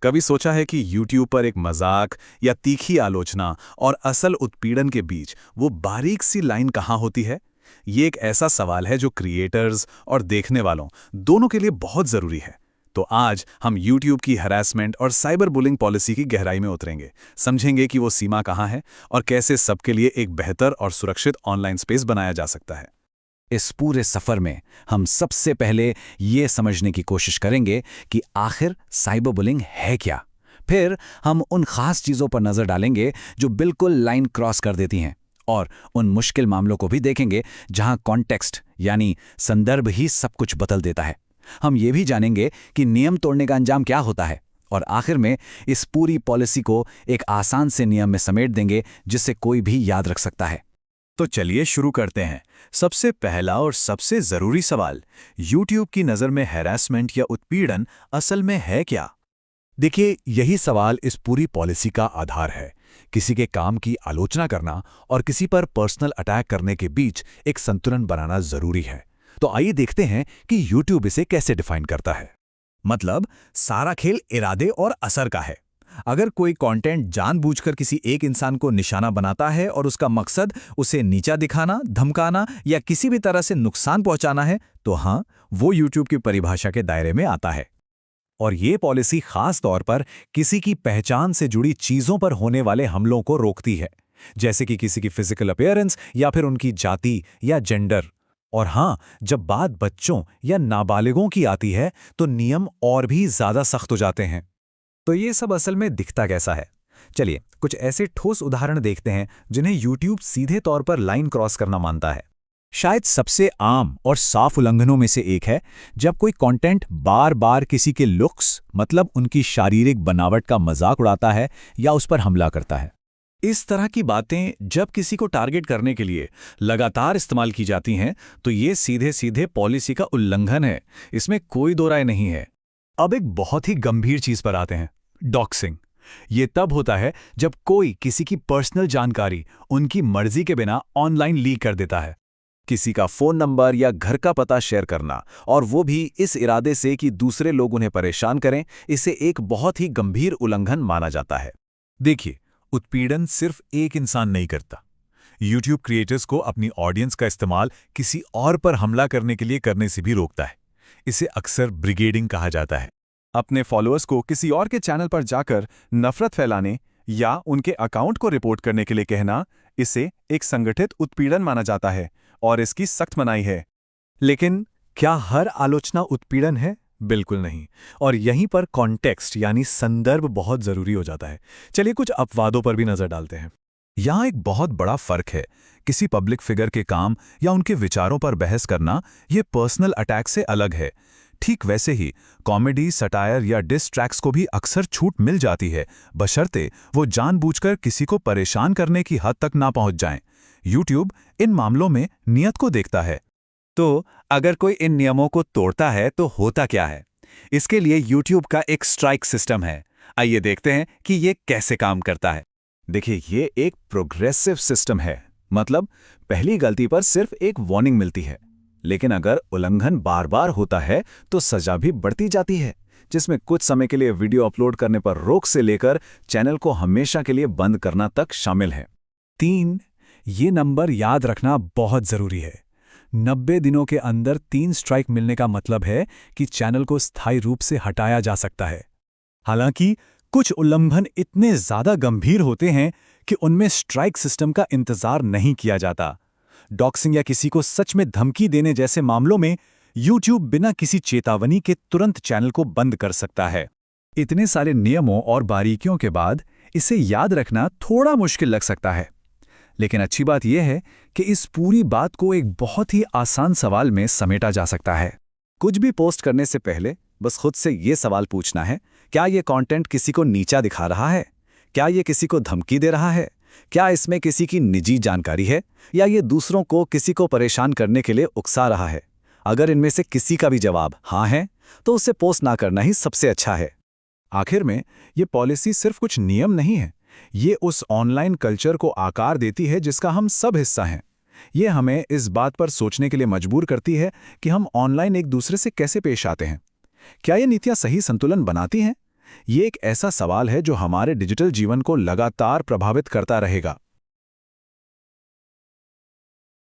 कभी सोचा है कि YouTube पर एक मजाक या तीखी आलोचना और असल उत्पीड़न के बीच वो बारीक सी लाइन कहाँ होती है? ये एक ऐसा सवाल है जो क्रिएटर्स और देखने वालों दोनों के लिए बहुत जरूरी है। तो आज हम YouTube की हैरेसमेंट और साइबर बुलिंग पॉलिसी की गहराई में उतरेंगे, समझेंगे कि वो सीमा कहाँ है और कैसे सबके लिए एक बेहतर और सुरक्षित ऑनलाइन स्पेस बनाया जा सकता है। इस पूरे सफर में हम सबसे पहले ये समझने की कोशिश करेंगे कि आखिर साइबर बुलिंग है क्या। फिर हम उन खास चीज़ों पर नज़र डालेंगे जो बिल्कुल लाइन क्रॉस कर देती हैं, और उन मुश्किल मामलों को भी देखेंगे जहां कॉन्टेक्स्ट यानी संदर्भ ही सब कुछ बदल देता है। हम ये भी जानेंगे कि नियम तोड़ने का अंजाम क्या होता है, और आखिर में इस पूरी पॉलिसी को एक आसान से नियम में समेट देंगे जिसे कोई भी याद रख सकता है। तो चलिए शुरू करते हैं। सबसे पहला और सबसे जरूरी सवाल, YouTube की नज़र में हैरेसमेंट या उत्पीड़न असल में है क्या? देखिए, यही सवाल इस पूरी पॉलिसी का आधार है। किसी के काम की आलोचना करना और किसी पर पर्सनल अटैक करने के बीच एक संतुलन बनाना जरूरी है। तो आइए देखते हैं कि YouTube इसे कैसे डिफाइन करता है। मतलब सारा खेल इरादे और असर का है। अगर कोई कंटेंट जानबूझकर किसी एक इंसान को निशाना बनाता है और उसका मकसद उसे नीचा दिखाना, धमकाना या किसी भी तरह से नुकसान पहुंचाना है, तो हाँ, वो YouTube की परिभाषा के दायरे में आता है। और ये पॉलिसी खास तौर पर किसी की पहचान से जुड़ी चीजों पर होने वाले हमलों को रोकती है, जैसे कि किसी की फिजिकल अपीयरेंस या फिर उनकी जाति या जेंडर। और हाँ, जब बात बच्चों या नाबालिगों की आती है तो नियम और भी ज्यादा सख्त हो जाते हैं। तो ये सब असल में दिखता कैसा है? चलिए कुछ ऐसे ठोस उदाहरण देखते हैं जिन्हें YouTube सीधे तौर पर लाइन क्रॉस करना मानता है। शायद सबसे आम और साफ उल्लंघनों में से एक है जब कोई कंटेंट बार बार किसी के लुक्स, मतलब उनकी शारीरिक बनावट का मजाक उड़ाता है या उस पर हमला करता है। इस तरह की बातें जब किसी को टारगेट करने के लिए लगातार इस्तेमाल की जाती हैं, तो ये सीधे सीधे पॉलिसी का उल्लंघन है। इसमें कोई दो राय नहीं है। अब एक बहुत ही गंभीर चीज पर आते हैं, डॉक्सिंग। ये तब होता है जब कोई किसी की पर्सनल जानकारी उनकी मर्जी के बिना ऑनलाइन लीक कर देता है। किसी का फोन नंबर या घर का पता शेयर करना, और वो भी इस इरादे से कि दूसरे लोग उन्हें परेशान करें, इसे एक बहुत ही गंभीर उल्लंघन माना जाता है। देखिए, उत्पीड़न सिर्फ एक इंसान नहीं करता। YouTube क्रिएटर्स को अपनी ऑडियंस का इस्तेमाल किसी और पर हमला करने के लिए करने से भी रोकता है। इसे अक्सर ब्रिगेडिंग कहा जाता है। अपने फॉलोअर्स को किसी और के चैनल पर जाकर नफरत फैलाने या उनके अकाउंट को रिपोर्ट करने के लिए कहना, इसे एक संगठित उत्पीड़न माना जाता है और इसकी सख्त मनाही है। लेकिन क्या हर आलोचना उत्पीड़न है? बिल्कुल नहीं। और यहीं पर कॉन्टेक्स्ट यानी संदर्भ बहुत जरूरी हो जाता है। चलिए कुछ अपवादों पर भी नजर डालते हैं। यहाँ एक बहुत बड़ा फर्क है। किसी पब्लिक फिगर के काम या उनके विचारों पर बहस करना, ये पर्सनल अटैक से अलग है। ठीक वैसे ही कॉमेडी, सटायर या डिस ट्रैक्स को भी अक्सर छूट मिल जाती है, बशर्ते वो जानबूझकर किसी को परेशान करने की हद तक ना पहुंच जाएं। YouTube इन मामलों में नियत को देखता है। तो अगर कोई इन नियमों को तोड़ता है तो होता क्या है? इसके लिए YouTube का एक स्ट्राइक सिस्टम है। आइए देखते हैं कि ये कैसे काम करता है। देखिए, ये एक प्रोग्रेसिव सिस्टम है। मतलब पहली गलती पर सिर्फ एक वार्निंग मिलती है, लेकिन अगर उल्लंघन बार बार होता है तो सजा भी बढ़ती जाती है, जिसमें कुछ समय के लिए वीडियो अपलोड करने पर रोक से लेकर चैनल को हमेशा के लिए बंद करना तक शामिल है। 3, ये नंबर याद रखना बहुत जरूरी है। 90 दिनों के अंदर 3 स्ट्राइक मिलने का मतलब है कि चैनल को स्थायी रूप से हटाया जा सकता है। हालांकि कुछ उल्लंघन इतने ज्यादा गंभीर होते हैं कि उनमें स्ट्राइक सिस्टम का इंतजार नहीं किया जाता। डॉक्सिंग या किसी को सच में धमकी देने जैसे मामलों में YouTube बिना किसी चेतावनी के तुरंत चैनल को बंद कर सकता है। इतने सारे नियमों और बारीकियों के बाद इसे याद रखना थोड़ा मुश्किल लग सकता है, लेकिन अच्छी बात यह है कि इस पूरी बात को एक बहुत ही आसान सवाल में समेटा जा सकता है। कुछ भी पोस्ट करने से पहले बस खुद से ये सवाल पूछना है, क्या ये कंटेंट किसी को नीचा दिखा रहा है? क्या ये किसी को धमकी दे रहा है? क्या इसमें किसी की निजी जानकारी है, या ये दूसरों को किसी को परेशान करने के लिए उकसा रहा है? अगर इनमें से किसी का भी जवाब हाँ है, तो उसे पोस्ट ना करना ही सबसे अच्छा है। आखिर में ये पॉलिसी सिर्फ कुछ नियम नहीं है, ये उस ऑनलाइन कल्चर को आकार देती है जिसका हम सब हिस्सा हैं। ये हमें इस बात पर सोचने के लिए मजबूर करती है कि हम ऑनलाइन एक दूसरे से कैसे पेश आते हैं। क्या ये नीतियां सही संतुलन बनाती हैं, ये एक ऐसा सवाल है जो हमारे डिजिटल जीवन को लगातार प्रभावित करता रहेगा।